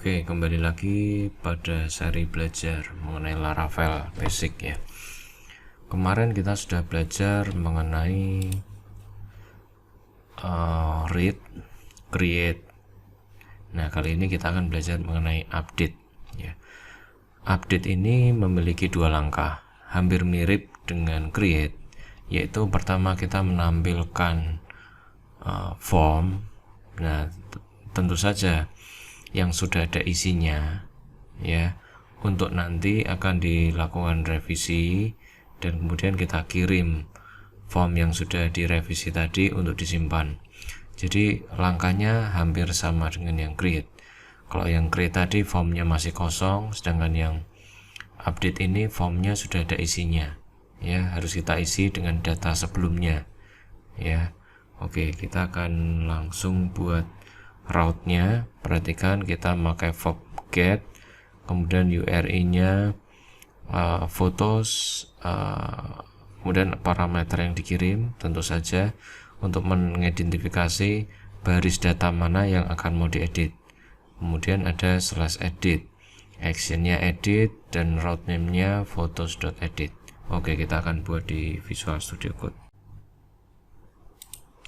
Oke, kembali lagi pada seri belajar mengenai Laravel Basic ya. Kemarin kita sudah belajar mengenai read, create. Nah, kali ini kita akan belajar mengenai update ya. Update ini memiliki dua langkah, hampir mirip dengan create, yaitu pertama kita menampilkan form. Nah, tentu saja yang sudah ada isinya ya, untuk nanti akan dilakukan revisi dan kemudian kita kirim form yang sudah direvisi tadi untuk disimpan. Jadi langkahnya hampir sama dengan yang create. Kalau yang create tadi formnya masih kosong, sedangkan yang update ini formnya sudah ada isinya ya, harus kita isi dengan data sebelumnya ya. Oke, kita akan langsung buat route-nya. Perhatikan kita pakai verb get, kemudian URI nya photos, kemudian parameter yang dikirim tentu saja untuk mengidentifikasi baris data mana yang akan mau diedit. Kemudian ada /edit, actionnya edit, dan route name-nya photos.edit. Oke, kita akan buat di Visual Studio Code.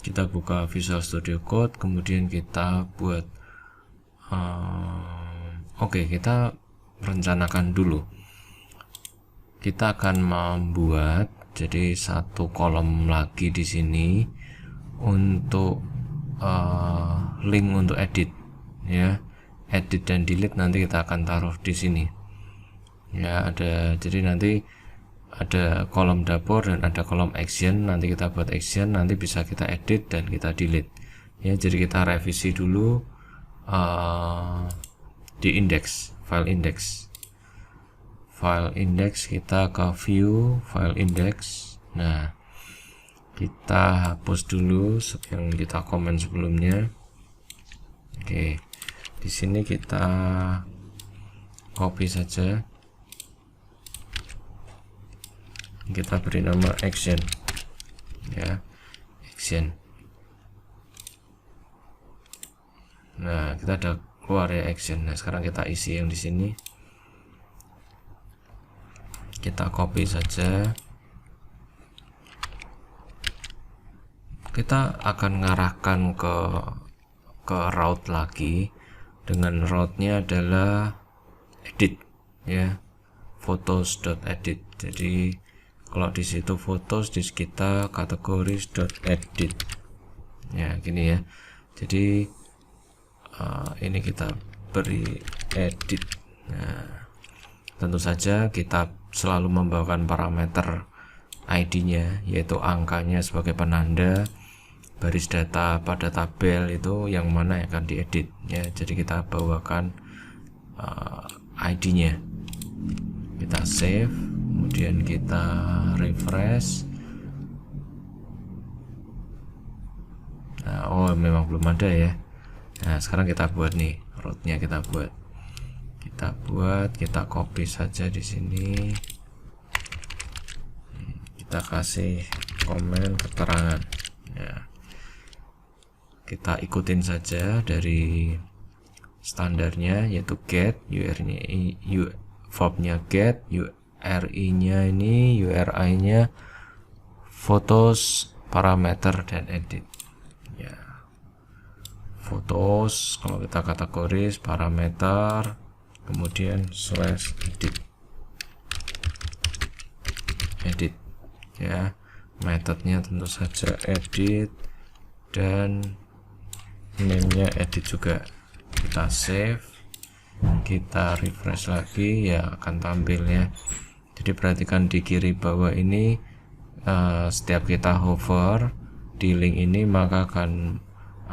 Kita buka Visual Studio Code, kemudian kita buat oke, kita rencanakan dulu. Kita akan membuat jadi satu kolom lagi di sini untuk link untuk edit ya. Edit dan delete nanti kita akan taruh di sini ya. Jadi nanti ada kolom dapur dan ada kolom action. Nanti kita buat action, nanti bisa kita edit dan kita delete ya. Jadi kita revisi dulu di index, file index, kita ke view file index. Nah, kita hapus dulu yang kita komen sebelumnya. Oke, di sini kita copy saja, kita beri nama action ya, action. Nah, kita ada keluar ya action. Nah, sekarang kita isi yang di sini, kita copy saja. Kita akan mengarahkan ke route lagi, dengan route-nya adalah edit ya, photos.edit. Jadi kalau di situ photos, di kita kategoris.edit ya, gini ya. Jadi ini kita beri edit. Nah, tentu saja kita selalu membawakan parameter ID-nya, yaitu angkanya sebagai penanda baris data pada tabel itu yang mana yang akan diedit ya. Jadi kita bawakan ID-nya, kita save, kemudian kita refresh. Nah, oh memang belum ada ya. Nah, sekarang kita buat nih route-nya, kita copy saja di sini, kita kasih komen keterangan ya. Kita ikutin saja dari standarnya, yaitu get, verb-nya get, URI-nya ini, URI-nya photos, parameter, dan edit ya. Photos, kalau kita kategoris, parameter, kemudian edit ya. Metodenya tentu saja edit dan name-nya edit juga. Kita save, kita refresh lagi ya, akan tampil ya. Jadi perhatikan di kiri bawah ini, setiap kita hover di link ini maka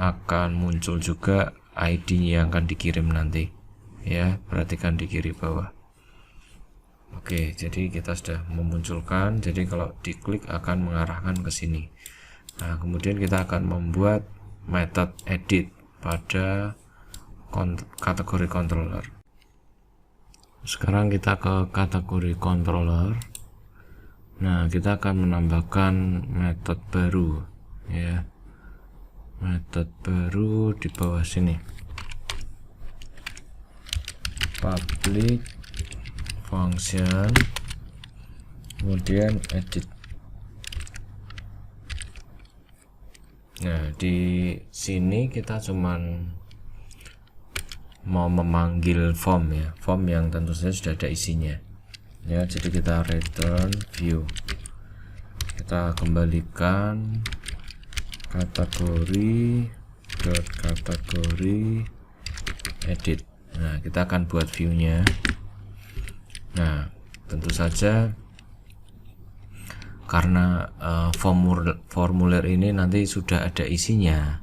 akan muncul juga ID yang akan dikirim nanti ya. Perhatikan di kiri bawah. Oke, jadi kita sudah memunculkan. Jadi kalau diklik akan mengarahkan ke sini. Nah, kemudian kita akan membuat method edit pada kategori controller. Sekarang kita ke kategori controller. Nah, kita akan menambahkan metode baru ya. Metode baru di bawah sini. public function, kemudian edit. Nah, di sini kita cuman mau memanggil form ya, form yang tentu saja sudah ada isinya ya. Jadi kita return view, kita kembalikan kategori dot kategori edit. Nah, kita akan buat view-nya. Nah, tentu saja karena formulir ini nanti sudah ada isinya.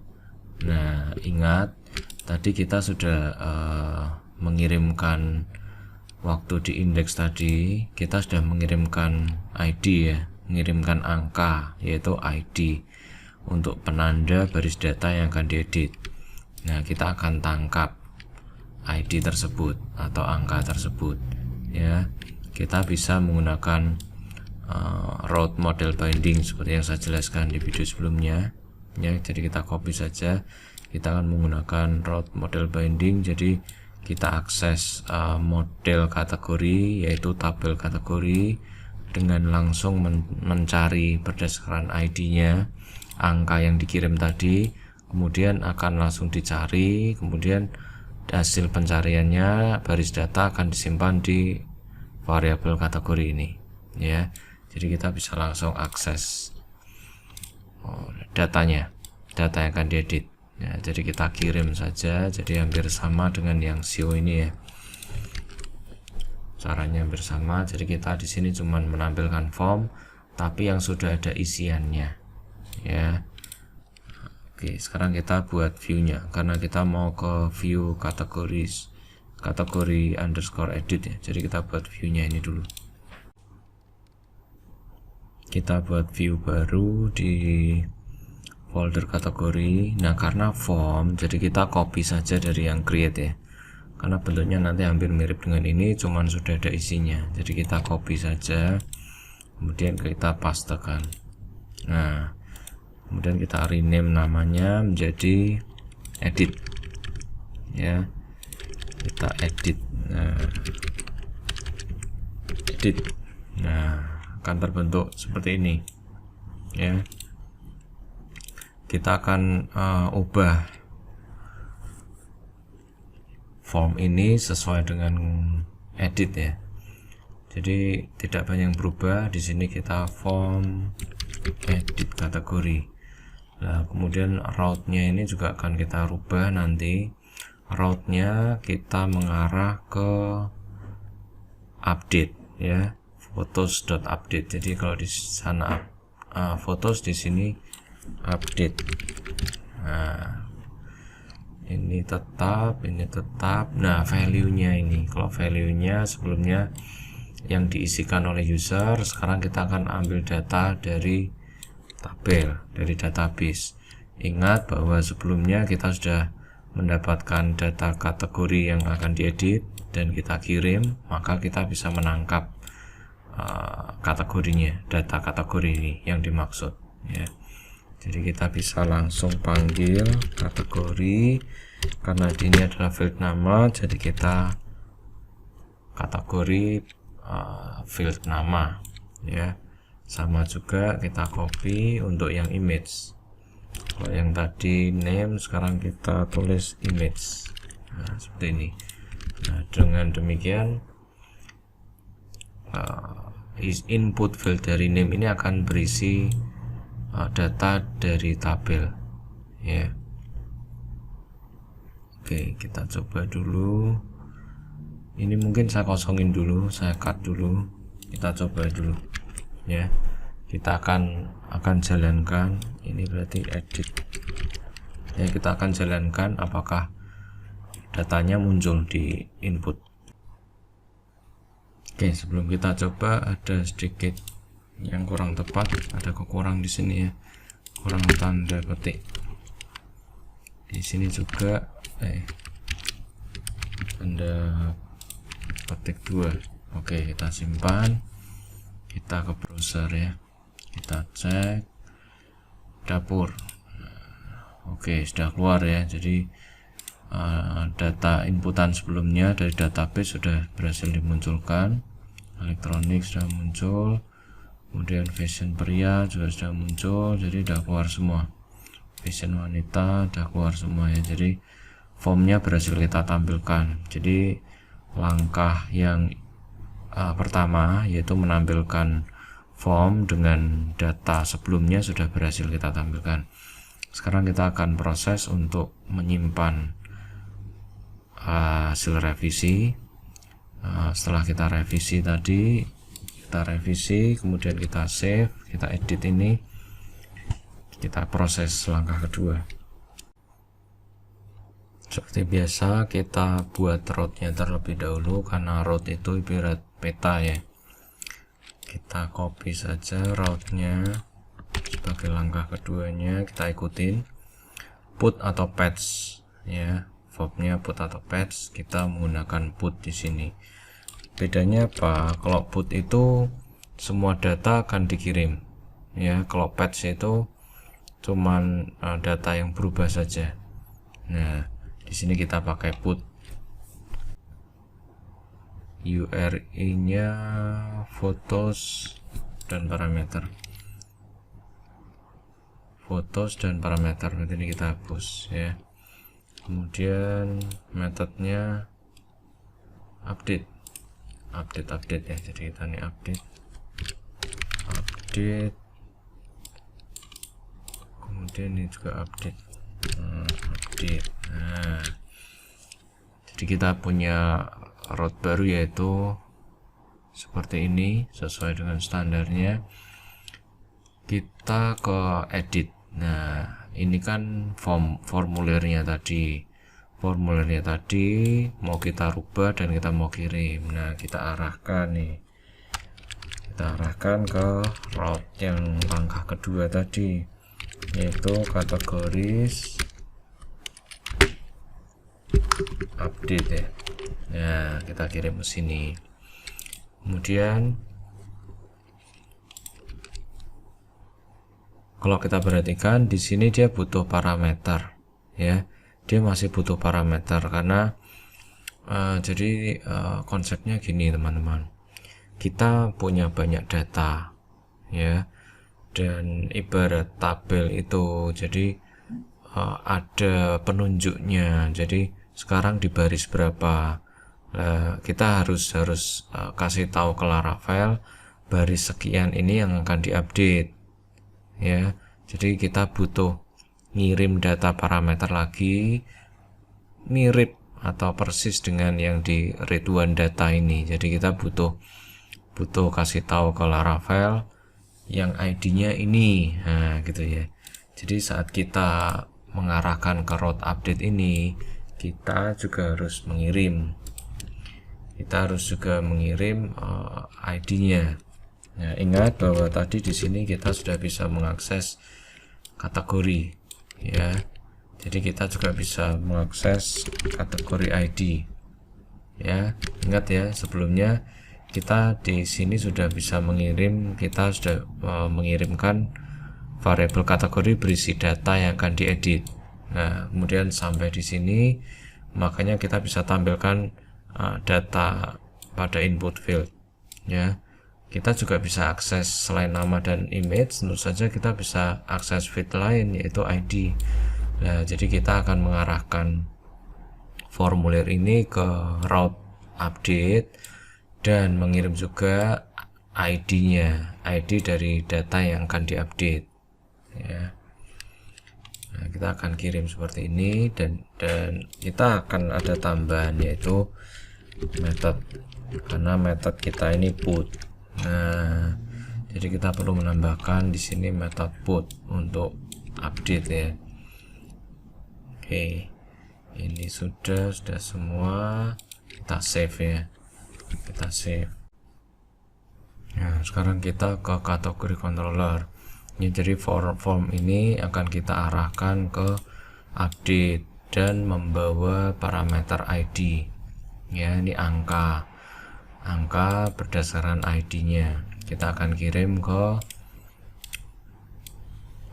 Nah, ingat tadi kita sudah mengirimkan waktu di indeks tadi, kita sudah mengirimkan ID ya, mengirimkan angka yaitu ID untuk penanda baris data yang akan diedit. Nah, kita akan tangkap ID tersebut atau angka tersebut ya. Kita bisa menggunakan route model binding seperti yang saya jelaskan di video sebelumnya ya. Jadi kita copy saja, kita akan menggunakan route model binding. Jadi kita akses model kategori yaitu tabel kategori dengan langsung mencari berdasarkan ID-nya angka yang dikirim tadi, kemudian akan langsung dicari, kemudian hasil pencariannya baris data akan disimpan di variabel kategori ini ya. Jadi kita bisa langsung akses datanya, data yang akan diedit ya. Jadi kita kirim saja, jadi hampir sama dengan yang SEO ini ya, caranya hampir sama. Jadi kita di sini cuman menampilkan form tapi yang sudah ada isiannya ya. Oke, sekarang kita buat view-nya karena kita mau ke view kategoris, kategori underscore edit ya. Jadi kita buat view-nya ini dulu. Kita buat view baru di folder kategori. Nah, karena form jadi kita copy saja dari yang create ya, karena bentuknya nanti hampir mirip dengan ini, cuman sudah ada isinya. Jadi kita copy saja, kemudian kita pastekan. Nah, kemudian kita rename namanya menjadi edit ya. Kita edit. Nah, edit. Nah, akan terbentuk seperti ini ya. Kita akan ubah form ini sesuai dengan edit ya. Jadi tidak banyak yang berubah. Di sini kita form edit kategori. Nah, kemudian route-nya ini juga akan kita rubah nanti. Route-nya kita mengarah ke update ya, photos.update. Jadi kalau di sana photos, di sini update. Nah, ini tetap, ini tetap. Nah, value-nya ini, kalau value-nya sebelumnya yang diisikan oleh user, sekarang kita akan ambil data dari tabel, dari database. Ingat bahwa sebelumnya kita sudah mendapatkan data kategori yang akan diedit dan kita kirim, maka kita bisa menangkap kategorinya, data kategori ini yang dimaksud ya. Jadi kita bisa langsung panggil kategori, karena ini adalah field nama, jadi kita kategori field nama ya. Sama juga kita copy untuk yang image. Kalau yang tadi name, sekarang kita tulis image. Nah, seperti ini. Nah, dengan demikian input field dari name ini akan berisi data dari tabel ya. Oke, kita coba dulu. Ini mungkin saya kosongin dulu, saya cut dulu. Kita coba dulu ya. Kita akan jalankan. Ini berarti edit ya. Kita akan jalankan apakah datanya muncul di input. Oke, sebelum kita coba, ada sedikit yang kurang tepat, ada kekurang di sini ya, kurang tanda petik. Di sini juga tanda petik 2. Oke, kita simpan, kita ke browser ya, kita cek dapur. Oke, sudah keluar ya. Jadi data inputan sebelumnya dari database sudah berhasil dimunculkan. Elektronik sudah muncul, kemudian fashion pria juga sudah muncul, jadi sudah keluar semua. Fashion wanita sudah keluar semua ya, jadi formnya berhasil kita tampilkan. Jadi langkah yang pertama yaitu menampilkan form dengan data sebelumnya sudah berhasil kita tampilkan. Sekarang kita akan proses untuk menyimpan hasil revisi. Setelah kita revisi tadi, kita revisi, kemudian kita save, kita edit ini, kita proses langkah kedua. Seperti biasa kita buat route-nya terlebih dahulu, karena route itu ibarat peta ya. Kita copy saja route-nya sebagai langkah keduanya, kita ikutin put atau patch ya. Fobnya put atau patch, kita menggunakan put di sini. Bedanya apa? Kalau put itu semua data akan dikirim ya, kalau patch itu cuman data yang berubah saja. Nah, di sini kita pakai put. URI-nya photos dan parameter. Fotos dan parameter, nanti ini kita hapus ya. Kemudian metodenya update ya, jadi kita ini update, kemudian ini juga update. Nah, jadi kita punya route baru yaitu seperti ini, sesuai dengan standarnya. Kita ke edit. Nah, ini kan formulirnya tadi. Formulirnya tadi mau kita rubah dan kita mau kirim. Nah, kita arahkan nih. Kita arahkan ke route yang langkah kedua tadi, yaitu kategoris update ya. Nah, kita kirim ke sini. Kemudian kalau kita perhatikan di sini dia butuh parameter ya. Dia masih butuh parameter karena jadi konsepnya gini teman-teman. Kita punya banyak data ya. Dan ibarat tabel itu, jadi ada penunjuknya. Jadi sekarang di baris berapa, kita harus kasih tahu ke Laravel baris sekian ini yang akan diupdate ya. Jadi kita butuh ngirim data parameter lagi mirip atau persis dengan yang di read one data ini. Jadi kita butuh kasih tahu ke Laravel yang ID-nya ini, nah gitu ya. Jadi saat kita mengarahkan ke route update ini, kita juga harus mengirim. Kita harus juga mengirim ID-nya. Nah, ingat bahwa tadi di sini kita sudah bisa mengakses kategori ya. Jadi kita juga bisa mengakses kategori ID ya. Ingat ya, sebelumnya kita di sini sudah bisa mengirim, kita sudah mengirimkan variabel kategori berisi data yang akan diedit. Nah, kemudian sampai di sini, makanya kita bisa tampilkan data pada input field ya. Kita juga bisa akses selain nama dan image, tentu saja kita bisa akses field lain yaitu ID. Nah, jadi kita akan mengarahkan formulir ini ke route update dan mengirim juga ID-nya, ID dari data yang akan diupdate ya. Nah, kita akan kirim seperti ini dan kita akan ada tambahan yaitu method, karena method kita ini put. Nah, jadi kita perlu menambahkan di sini method put untuk update ya. Oke, ini sudah semua. Kita save ya. Kita save. Nah, sekarang kita ke kategori controller. Ini jadi form ini akan kita arahkan ke update dan membawa parameter ID. Ya, ini angka berdasarkan ID-nya. Kita akan kirim ke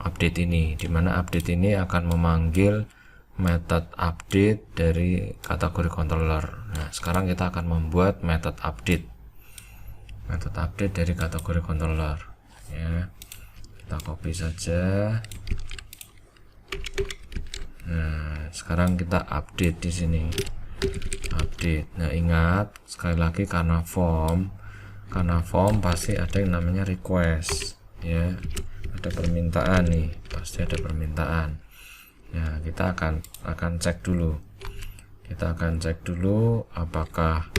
update ini, dimana update ini akan memanggil method update dari kategori controller. Nah, sekarang kita akan membuat method update dari kategori controller, ya. Kita copy saja. Nah, sekarang kita update di sini. Update. Nah, ingat sekali lagi karena form pasti ada yang namanya request, ya. Ada permintaan nih, pasti ada permintaan. Nah, kita akan cek dulu. Apakah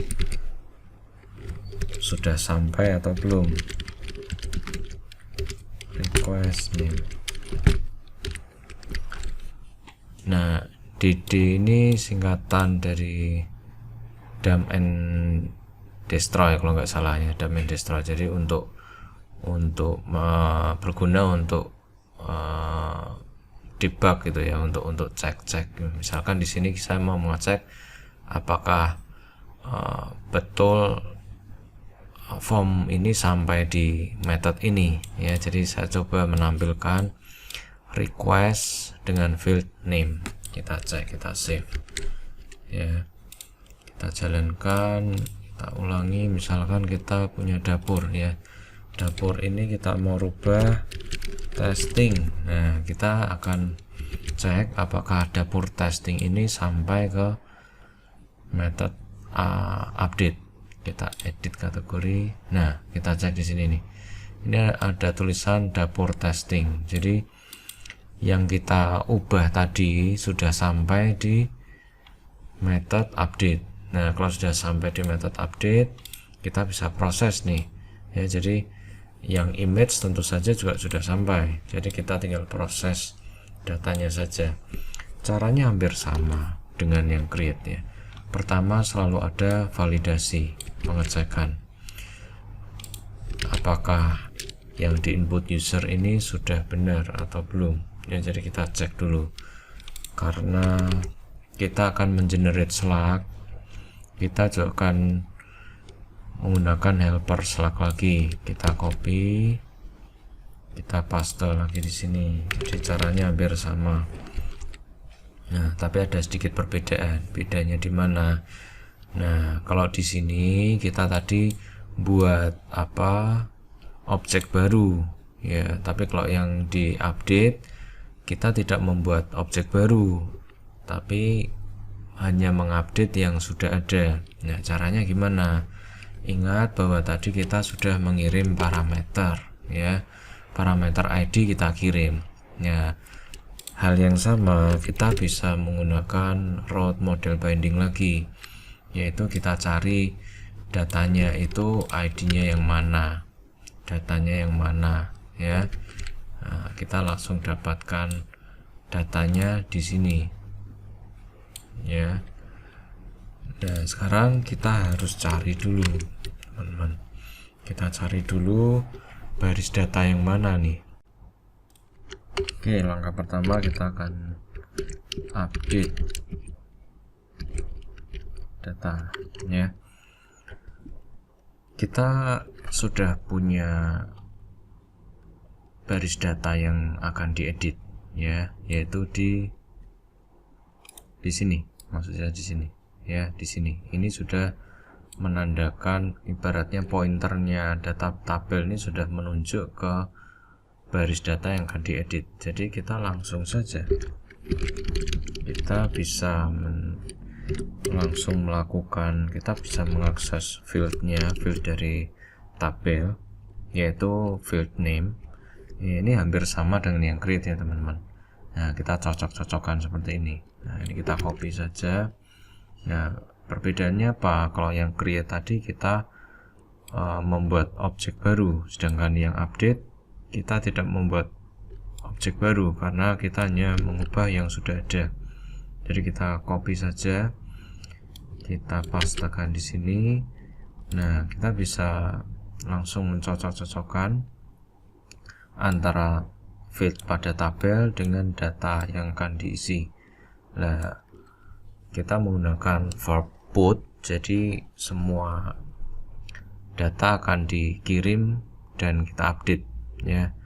sudah sampai atau belum. Request name. Nah, DD ini singkatan dari dump and destroy kalau nggak salah, ya, dump and destroy. Jadi berguna untuk debug gitu ya, untuk cek. Misalkan di sini saya mau mengecek apakah betul form ini sampai di method ini, ya. Jadi saya coba menampilkan request dengan field name. Kita cek, kita save, ya. Kita jalankan, kita ulangi. Misalkan kita punya dapur, ya. Dapur ini kita mau rubah testing. Nah, kita akan cek apakah dapur testing ini sampai ke method update. Kita edit kategori. Nah, kita cek di sini nih. Ini ada tulisan dapur testing. Jadi yang kita ubah tadi sudah sampai di method update. Nah, kalau sudah sampai di method update, kita bisa proses nih, ya. Jadi yang image tentu saja juga sudah sampai. Jadi kita tinggal proses datanya saja. Caranya hampir sama dengan yang create, ya. Pertama selalu ada validasi, pengecekan apakah yang di input user ini sudah benar atau belum, ya. Jadi kita cek dulu, karena kita akan mengenerate slug, kita juga akan menggunakan helper slug lagi. Kita copy, kita paste lagi di sini. Jadi caranya hampir sama. Nah, tapi ada sedikit perbedaan. Bedanya di mana? Nah, kalau di sini kita tadi buat objek baru, ya. Tapi kalau yang di update kita tidak membuat objek baru, tapi hanya mengupdate yang sudah ada. Nah, caranya gimana? Ingat bahwa tadi kita sudah mengirim parameter, ya. Parameter ID kita kirim. Ya, hal yang sama kita bisa menggunakan route model binding lagi, yaitu kita cari datanya itu ID-nya yang mana, ya. Nah, kita langsung dapatkan datanya di sini, ya. Nah, sekarang kita harus cari dulu, teman-teman. Kita cari dulu baris data yang mana nih. Oke, langkah pertama kita akan update data, ya. Kita sudah punya baris data yang akan diedit, ya, yaitu di sini, maksudnya di sini, ya. Di sini ini sudah menandakan, ibaratnya pointernya data tabel ini sudah menunjuk ke baris data yang akan diedit. Jadi kita langsung saja, kita bisa langsung melakukan, kita bisa mengakses field dari tabel, yaitu field name. Ini hampir sama dengan yang create, ya, teman-teman. Nah, kita cocok-cocokkan seperti ini. Nah, ini kita copy saja. Nah, perbedaannya apa? Kalau yang create tadi kita membuat objek baru, sedangkan yang update kita tidak membuat objek baru karena kita hanya mengubah yang sudah ada. Jadi kita copy saja, kita pastekan di sini. Nah, kita bisa langsung mencocok-cocokkan antara field pada tabel dengan data yang akan diisi. Nah, kita menggunakan verb put, jadi semua data akan dikirim dan kita update, ya.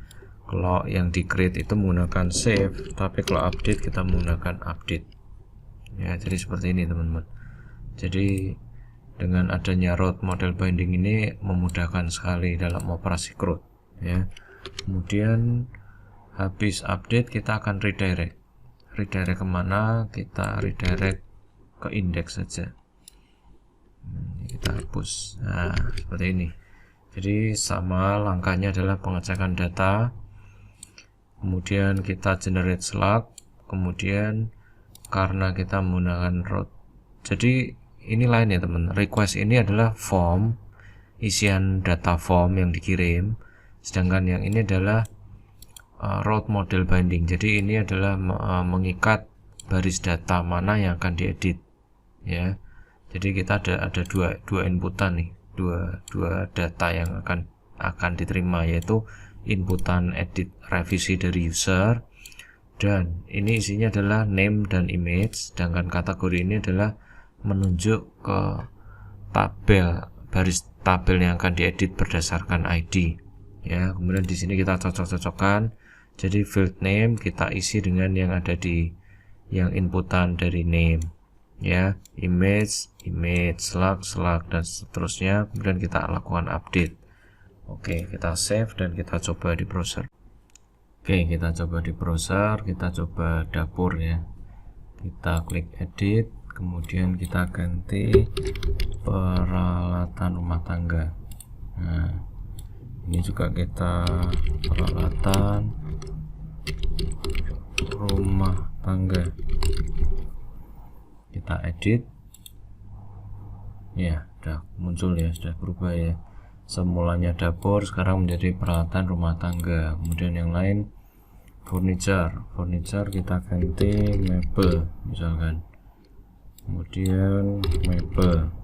Kalau yang di create itu menggunakan save, tapi kalau update kita menggunakan update, ya. Jadi seperti ini teman-teman. Jadi dengan adanya root model binding ini memudahkan sekali dalam operasi CRUD ya. Kemudian habis update kita akan redirect kemana? Kita redirect ke index saja. Kita hapus. Nah seperti ini. Jadi sama langkahnya adalah pengecekan data, kemudian kita generate slug, kemudian karena kita menggunakan root, jadi ini lain ya teman. Request ini adalah form, isian data form yang dikirim, sedangkan yang ini adalah root model binding. Jadi ini adalah mengikat baris data mana yang akan diedit ya. Jadi kita ada dua inputan nih, dua data yang akan diterima, yaitu inputan edit revisi dari user, dan ini isinya adalah name dan image, sedangkan kategori ini adalah menunjuk ke baris tabel yang akan diedit berdasarkan ID ya. Kemudian di sini kita cocok-cocokkan. Jadi field name kita isi dengan yang ada di yang inputan dari name ya, image, slug, dan seterusnya. Kemudian kita lakukan update. Oke, kita save dan kita coba di browser. Oke, kita coba di browser, kita coba dapur ya. Kita klik edit, kemudian kita ganti peralatan rumah tangga. Nah, ini juga kita peralatan rumah tangga. Kita edit. Ya, sudah muncul ya, sudah berubah ya. Semulanya dapur, sekarang menjadi peralatan rumah tangga. Kemudian yang lain furniture kita ganti mebel misalkan. Kemudian mebel.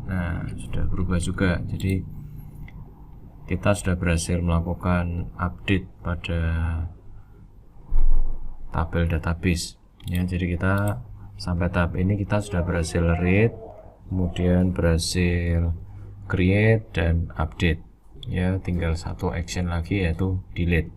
Nah, sudah berubah juga. Jadi kita sudah berhasil melakukan update pada tabel database ya. Jadi kita sampai tahap ini kita sudah berhasil read, kemudian berhasil create dan update ya. Tinggal satu action lagi, yaitu delete.